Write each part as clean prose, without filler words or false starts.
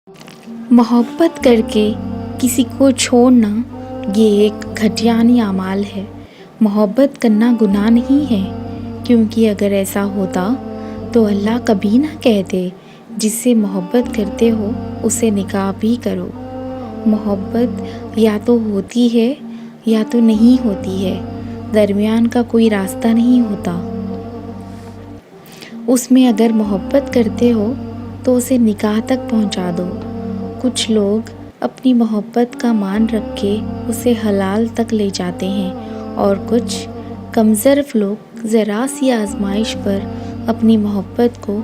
محبت کر کے کسی کو چھوڑنا یہ ایک گھٹیانی اعمال ہے۔ محبت کرنا گناہ نہیں ہے، کیونکہ اگر ایسا ہوتا تو اللہ کبھی نہ کہتے جس سے محبت کرتے ہو اسے نکاح بھی کرو۔ محبت یا تو ہوتی ہے یا تو نہیں ہوتی ہے، درمیان کا کوئی راستہ نہیں ہوتا۔ اس میں اگر محبت کرتے ہو تو اسے نکاح تک پہنچا دو۔ کچھ لوگ اپنی محبت کا مان رکھ کے اسے حلال تک لے جاتے ہیں، اور کچھ کمظرف لوگ ذرا سی آزمائش پر اپنی محبت کو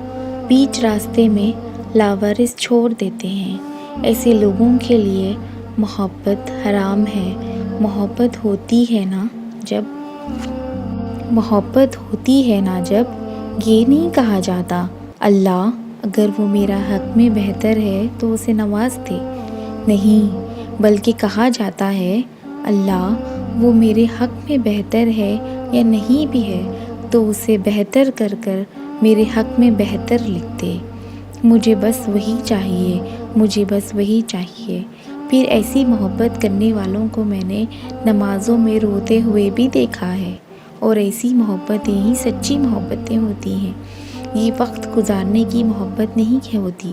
بیچ راستے میں لاوارث چھوڑ دیتے ہیں۔ ایسے لوگوں کے لیے محبت حرام ہے۔ محبت ہوتی ہے نا جب یہ نہیں کہا جاتا اللہ اگر وہ میرا حق میں بہتر ہے تو اسے نواز دے، نہیں، بلکہ کہا جاتا ہے اللہ وہ میرے حق میں بہتر ہے یا نہیں بھی ہے تو اسے بہتر کر کر میرے حق میں بہتر لکھ دے، مجھے بس وہی چاہیے۔ پھر ایسی محبت کرنے والوں کو میں نے نمازوں میں روتے ہوئے بھی دیکھا ہے، اور ایسی محبتیں ہی سچی محبتیں ہوتی ہیں۔ یہ وقت گزارنے کی محبت نہیں ہوتی۔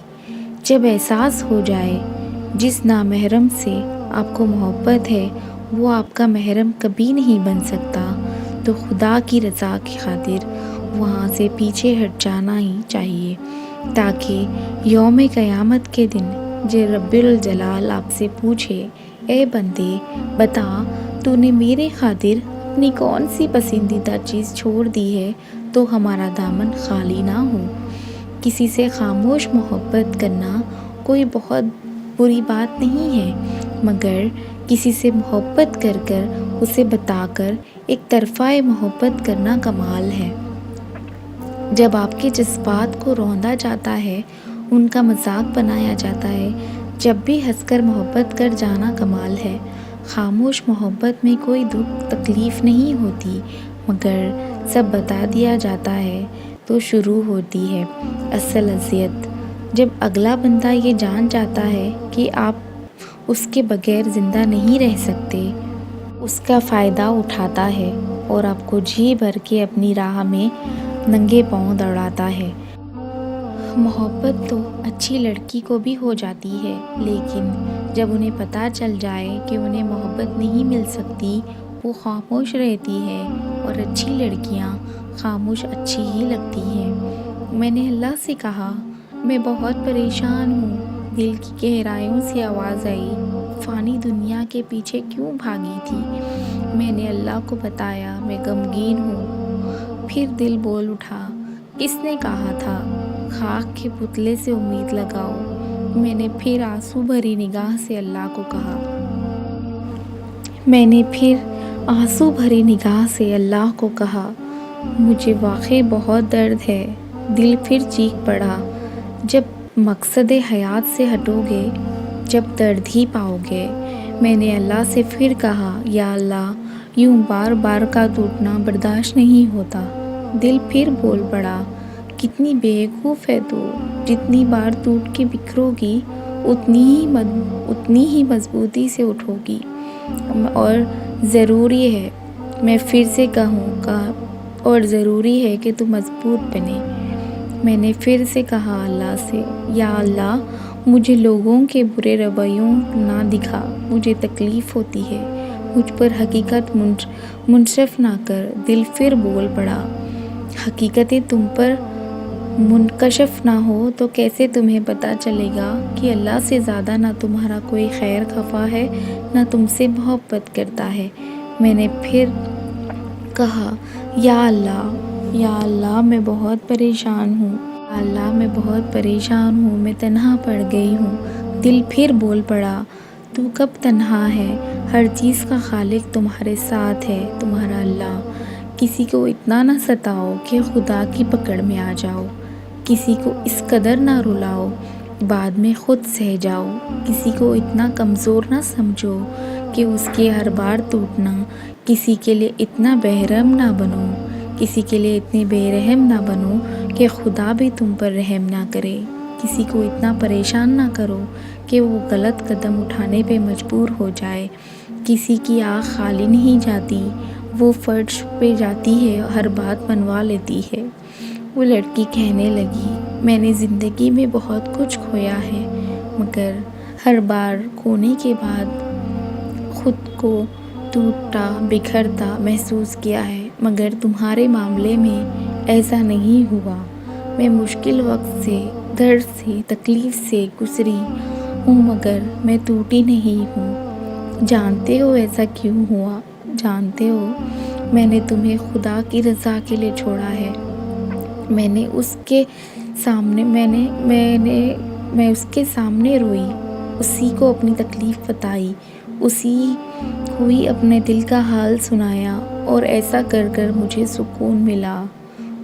جب احساس ہو جائے جس نامحرم سے آپ کو محبت ہے وہ آپ کا محرم کبھی نہیں بن سکتا، تو خدا کی رضا کی خاطر وہاں سے پیچھے ہٹ جانا ہی چاہیے، تاکہ یوم قیامت کے دن جب رب الجلال آپ سے پوچھے اے بندے بتا تو نے میرے خاطر اپنی کون سی پسندیدہ چیز چھوڑ دی ہے، تو ہمارا دامن خالی نہ ہو۔ کسی سے خاموش محبت کرنا کوئی بہت بری بات نہیں ہے، مگر کسی سے محبت کر کر اسے بتا کر ایک طرفہ محبت کرنا کمال ہے۔ جب آپ کے جذبات کو روندا جاتا ہے، ان کا مذاق بنایا جاتا ہے، جب بھی ہنس کر محبت کر جانا کمال ہے۔ خاموش محبت میں کوئی دکھ تکلیف نہیں ہوتی، مگر سب بتا دیا جاتا ہے تو شروع ہوتی ہے اصل اذیت۔ جب اگلا بندہ یہ جان جاتا ہے کہ آپ اس کے بغیر زندہ نہیں رہ سکتے، اس کا فائدہ اٹھاتا ہے اور آپ کو جی بھر کے اپنی راہ میں ننگے پاؤں دوڑاتا ہے۔ محبت تو اچھی لڑکی کو بھی ہو جاتی ہے، لیکن جب انہیں پتہ چل جائے کہ انہیں محبت نہیں مل سکتی وہ خاموش رہتی ہے، اور اچھی لڑکیاں خاموش اچھی ہی لگتی ہیں۔ میں نے اللہ سے کہا میں بہت پریشان ہوں۔ دل کی گہرائیوں سے آواز آئی، فانی دنیا کے پیچھے کیوں بھاگی تھی؟ میں نے اللہ کو بتایا میں غمگین ہوں۔ پھر دل بول اٹھا، کس نے کہا تھا خاک کے پتلے سے امید لگاؤ؟ میں نے پھر آنسو بھری نگاہ سے اللہ کو کہا مجھے واقعی بہت درد ہے۔ دل پھر چیخ پڑا، جب مقصد حیات سے ہٹو گے جب درد ہی پاؤ گے۔ میں نے اللہ سے پھر کہا یا اللہ یوں بار بار کا ٹوٹنا برداشت نہیں ہوتا۔ دل پھر بول پڑا، کتنی بیوقوف ہے تو، جتنی بار ٹوٹ کے بکھرو گی اتنی ہی مضبوطی سے اٹھو گی، اور ضروری ہے میں پھر سے کہوں اور ضروری ہے کہ تو مضبوط بنے۔ میں نے پھر سے کہا اللہ سے یا اللہ مجھے لوگوں کے برے رویوں نہ دکھا، مجھے تکلیف ہوتی ہے، مجھ پر حقیقت منصرف نہ کر۔ دل پھر بول پڑا، حقیقتیں تم پر منکشف نہ ہو تو کیسے تمہیں پتہ چلے گا کہ اللہ سے زیادہ نہ تمہارا کوئی خیر خواہ ہے نہ تم سے محبت کرتا ہے۔ میں نے پھر کہا یا اللہ میں بہت پریشان ہوں، میں تنہا پڑ گئی ہوں۔ دل پھر بول پڑا، تو کب تنہا ہے؟ ہر چیز کا خالق تمہارے ساتھ ہے، تمہارا اللہ۔ کسی کو اتنا نہ ستاؤ کہ خدا کی پکڑ میں آ جاؤ، کسی کو اس قدر نہ رلاؤ بعد میں خود سہ جاؤ، کسی کو اتنا کمزور نہ سمجھو کہ اس کے ہر بار ٹوٹنا، کسی کے لیے اتنا بے رحم نہ بنو کہ خدا بھی تم پر رحم نہ کرے۔ کسی کو اتنا پریشان نہ کرو کہ وہ غلط قدم اٹھانے پہ مجبور ہو جائے۔ کسی کی آنکھ خالی نہیں جاتی، وہ فرش پہ جاتی ہے، ہر بات منوا لیتی ہے۔ وہ لڑکی کہنے لگی، میں نے زندگی میں بہت کچھ کھویا ہے، مگر ہر بار کھونے کے بعد خود کو ٹوٹتا بکھرتا محسوس کیا ہے، مگر تمہارے معاملے میں ایسا نہیں ہوا۔ میں مشکل وقت سے، درد سے، تکلیف سے گزری ہوں، مگر میں ٹوٹی نہیں ہوں۔ جانتے ہو ایسا کیوں ہوا؟ جانتے ہو، میں نے تمہیں خدا کی رضا کے لیے چھوڑا ہے۔ میں اس کے سامنے روئی، اسی کو اپنی تکلیف بتائی، اسی ہوئی اپنے دل کا حال سنایا، اور ایسا کر کر مجھے سکون ملا۔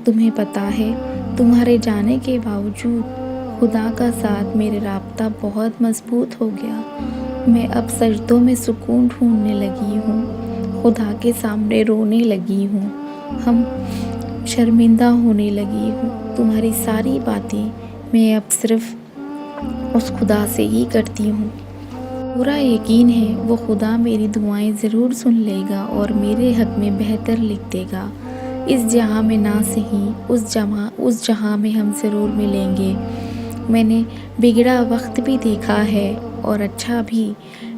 تمہیں پتہ ہے، تمہارے جانے کے باوجود خدا کا ساتھ میرے رابطہ بہت مضبوط ہو گیا۔ میں اب سجدوں میں سکون ڈھونڈنے لگی ہوں، خدا کے سامنے رونے لگی ہوں، ہم شرمندہ ہونے لگی ہوں۔ تمہاری ساری باتیں میں اب صرف اس خدا سے ہی کرتی ہوں۔ پورا یقین ہے وہ خدا میری دعائیں ضرور سن لے گا اور میرے حق میں بہتر لکھ دے گا۔ اس جہاں میں نہ سہی، اس جہاں میں ہم ضرور ملیں گے۔ میں نے بگڑا وقت بھی دیکھا ہے اور اچھا بھی۔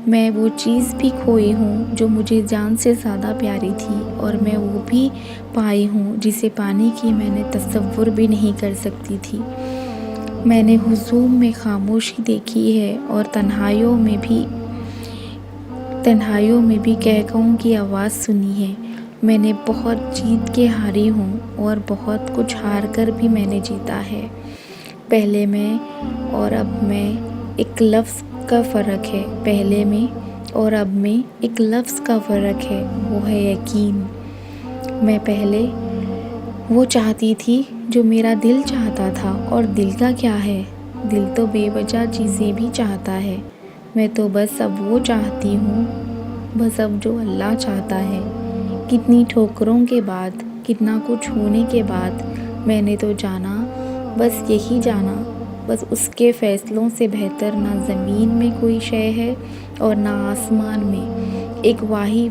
میں وہ چیز بھی کھوئی ہوں جو مجھے جان سے زیادہ پیاری تھی، اور میں وہ بھی پائی ہوں جسے پانے کی میں نے تصور بھی نہیں کر سکتی تھی۔ میں نے ہجوم میں خاموشی دیکھی ہے اور تنہائیوں میں بھی قہقہوں کی آواز سنی ہے۔ میں نے بہت جیت کے ہاری ہوں، اور بہت کچھ ہار کر بھی میں نے جیتا ہے۔ پہلے میں اور اب میں ایک لفظ کا فرق ہے، پہلے میں اور اب میں ایک لفظ کا فرق ہے، وہ ہے یقین۔ میں پہلے وہ چاہتی تھی جو میرا دل چاہتا تھا، اور دل کا کیا ہے؟ دل تو بے وجہ چیزیں بھی چاہتا ہے۔ میں تو بس اب وہ چاہتی ہوں، بس اب جو اللہ چاہتا ہے۔ کتنی ٹھوکروں کے بعد، کتنا کچھ ہونے کے بعد میں نے تو جانا، بس یہی جانا، بس اس کے فیصلوں سے بہتر نہ زمین میں کوئی شے ہے اور نہ آسمان میں۔ ایک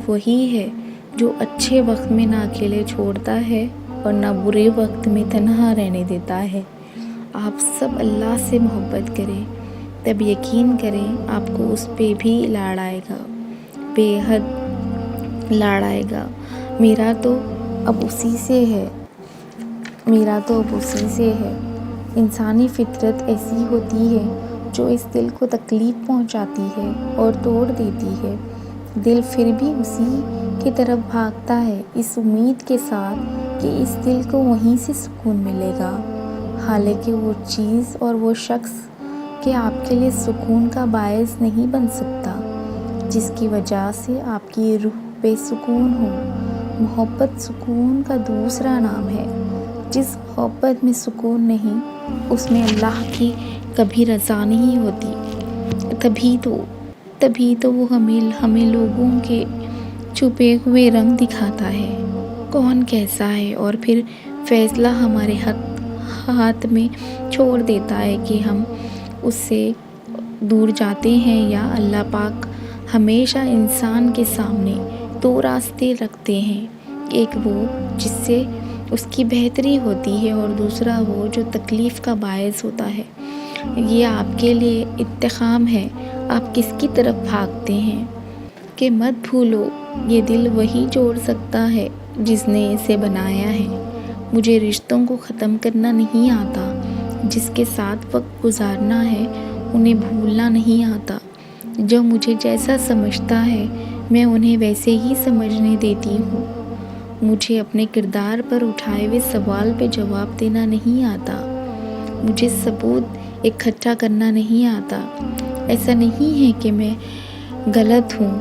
وہی ہے جو اچھے وقت میں نہ اکیلے چھوڑتا ہے اور نہ برے وقت میں تنہا رہنے دیتا ہے۔ آپ سب اللہ سے محبت کریں، تب یقین کریں آپ کو اس پہ بھی لاڑ آئے گا، بے حد لاڑ آئے گا۔ میرا تو اب اسی سے ہے۔ انسانی فطرت ایسی ہوتی ہے جو اس دل کو تکلیف پہنچاتی ہے اور توڑ دیتی ہے، دل پھر بھی اسی کی طرف بھاگتا ہے، اس امید کے ساتھ کہ اس دل کو وہیں سے سکون ملے گا، حالانکہ وہ چیز اور وہ شخص کہ آپ کے لیے سکون کا باعث نہیں بن سکتا، جس کی وجہ سے آپ کی روح بے سکون ہو۔ محبت سکون کا دوسرا نام ہے۔ جس محبت میں سکون نہیں، اس میں اللہ کی کبھی رضا نہیں ہوتی۔ تبھی تو وہ ہمیں لوگوں کے چھپے ہوئے رنگ دکھاتا ہے، کون کیسا ہے، اور پھر فیصلہ ہمارے ہاتھ میں چھوڑ دیتا ہے کہ ہم اس سے دور جاتے ہیں یا اللہ پاک ہمیشہ انسان کے سامنے دو راستے رکھتے ہیں، ایک وہ جس سے اس کی بہتری ہوتی ہے اور دوسرا وہ جو تکلیف کا باعث ہوتا ہے۔ یہ آپ کے لیے انتخاب ہے، آپ کس کی طرف بھاگتے ہیں۔ کہ مت بھولو، یہ دل وہی جوڑ سکتا ہے جس نے اسے بنایا ہے۔ مجھے رشتوں کو ختم کرنا نہیں آتا، جس کے ساتھ وقت گزارنا ہے انہیں بھولنا نہیں آتا۔ جو مجھے جیسا سمجھتا ہے میں انہیں ویسے ہی سمجھنے دیتی ہوں۔ مجھے اپنے کردار پر اٹھائے ہوئے سوال پہ جواب دینا نہیں آتا، مجھے ثبوت اکٹھا کرنا نہیں آتا۔ ایسا نہیں ہے کہ میں غلط ہوں،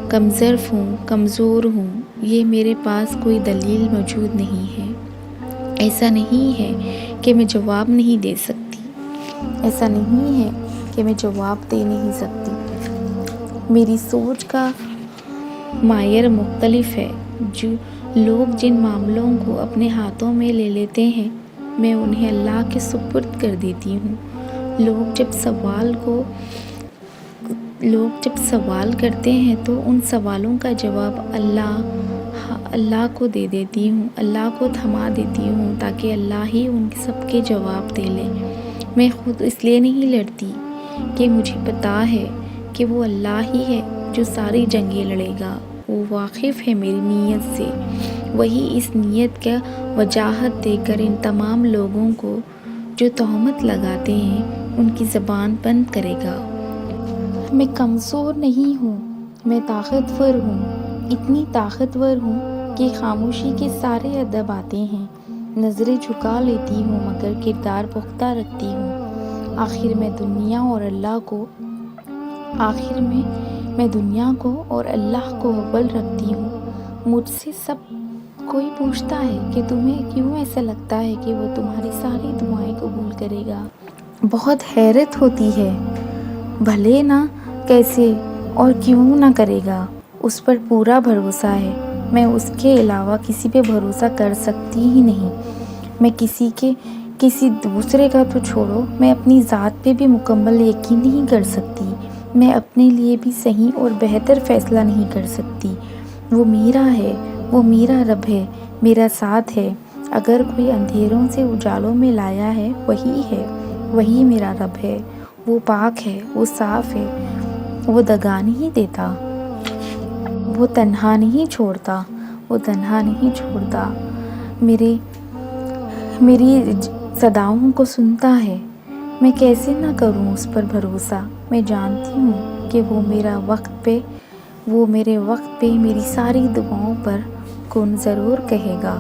کمزور ہوں، یہ میرے پاس کوئی دلیل موجود نہیں ہے۔ ایسا نہیں ہے کہ میں جواب نہیں دے سکتی، ایسا نہیں ہے کہ میں جواب دے نہیں سکتی۔ میری سوچ کا معیار مختلف ہے۔ جو لوگ جن معاملوں کو اپنے ہاتھوں میں لے لیتے ہیں، میں انہیں اللہ کے سپرد کر دیتی ہوں۔ لوگ جب سوال کرتے ہیں تو ان سوالوں کا جواب اللہ کو دے دیتی ہوں، اللہ کو تھما دیتی ہوں تاکہ اللہ ہی ان سب کے جواب دے لے۔ میں خود اس لیے نہیں لڑتی کہ مجھے پتہ ہے کہ وہ اللہ ہی ہے جو ساری جنگیں لڑے گا۔ وہ واقف ہے میری نیت سے، وہی اس نیت کا وضاحت دے کر ان تمام لوگوں کو جو تہمت لگاتے ہیں ان کی زبان بند کرے گا۔ میں کمزور نہیں ہوں، میں طاقتور ہوں، اتنی طاقتور ہوں کہ خاموشی کے سارے ادب آتے ہیں۔ نظریں جھکا لیتی ہوں مگر کردار پختہ رکھتی ہوں۔ آخر میں دنیا کو اور اللہ کو اول رکھتی ہوں۔ مجھ سے سب کوئی پوچھتا ہے کہ تمہیں کیوں ایسا لگتا ہے کہ وہ تمہاری ساری دعائیں قبول کرے گا؟ بہت حیرت ہوتی ہے، بھلے نہ کیسے اور کیوں نہ کرے گا، اس پر پورا بھروسہ ہے۔ میں اس کے علاوہ کسی پہ بھروسہ کر سکتی ہی نہیں۔ میں کسی دوسرے کا تو چھوڑو، میں اپنی ذات پہ بھی مکمل یقین نہیں کر سکتی۔ میں اپنے لیے بھی صحیح اور بہتر فیصلہ نہیں کر سکتی۔ وہ میرا ہے، وہ میرا رب ہے، میرا ساتھ ہے۔ اگر کوئی اندھیروں سے اجالوں میں لایا ہے، وہی میرا رب ہے۔ وہ پاک ہے، وہ صاف ہے، وہ دگا نہیں دیتا، وہ تنہا نہیں چھوڑتا، میری صداؤں کو سنتا ہے۔ میں کیسے نہ کروں اس پر بھروسہ؟ میں جانتی ہوں کہ وہ میرے وقت پہ میری ساری دعاؤں پر کن ضرور کہے گا۔